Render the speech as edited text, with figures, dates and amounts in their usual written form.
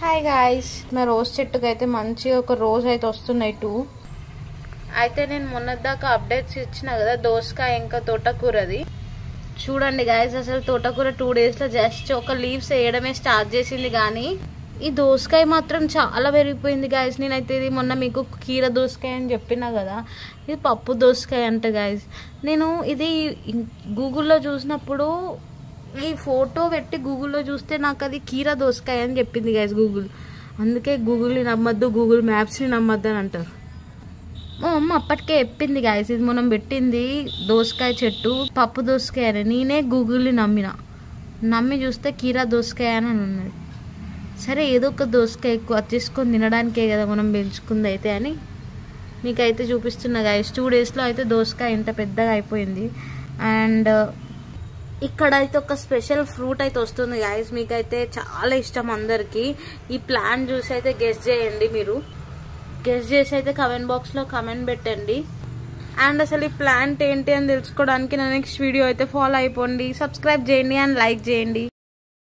Hi guys, మా rose చెట్టుకు అయితే మంచిగా ఒక రోజ్ అయితే వస్తున్నాయి 2. అయితే నేను మొన్నదాకా అప్డేట్స్ ఇచ్చిన కదా దోసకాయ ఇంకా తోటకూరది. చూడండి గాయ్స్, అసలు తోటకూర 2 డేస్లో జస్ట్ ఒక లీవ్స్ వేయడమే స్టార్ట్ చేసింది, కానీ ఈ దోసకాయ మాత్రం చాలా పెరిగిపోయింది గాయ్స్. నేనైతే ఇది మొన్న మీకు కీర దోసకాయ అని చెప్పినా కదా, ఇది పప్పు దోసకాయ అంట గాయ్స్. నేను ఇది గూగుల్లో చూసినప్పుడు ఈ ఫోటో పెట్టి గూగుల్లో చూస్తే నాకు అది కీర దోసకాయ అని చెప్పింది గైస్ గూగుల్. అందుకే గూగుల్ని నమ్మద్దు, గూగుల్ మ్యాప్స్ని నమ్మద్దు అని అంటారు. మా అమ్మ అప్పటికే చెప్పింది గైస్, ఇది మనం పెట్టింది దోసకాయ చెట్టు పప్పు దోసకాయ అని. నేనే గూగుల్ని నమ్మి చూస్తే కీర దోసకాయ అని ఉన్నది. సరే, ఏదో ఒక దోసకాయ ఎక్కువ తీసుకొని తినడానికే కదా మనం పెంచుకుంది అయితే అని మీకైతే చూపిస్తున్నా గైస్. 2 డేస్లో అయితే దోసకాయ ఇంత పెద్దగా అయిపోయింది. అండ్ ఇక్కడ అయితే ఒక స్పెషల్ ఫ్రూట్ అయితే వస్తుంది గైస్, మీకైతే చాలా ఇష్టం అందరికి. ఈ ప్లాంట్ చూసి అయితే గెస్ చేయండి. మీరు గెస్ చేసి అయితే కమెంట్ బాక్స్లో కమెంట్ పెట్టండి. అండ్ అసలు ఈ ప్లాంట్ ఏంటి అని తెలుసుకోవడానికి నా నెక్స్ట్ వీడియో అయితే ఫాలో అయిపోండి, సబ్స్క్రైబ్ చేయండి అండ్ లైక్ చేయండి.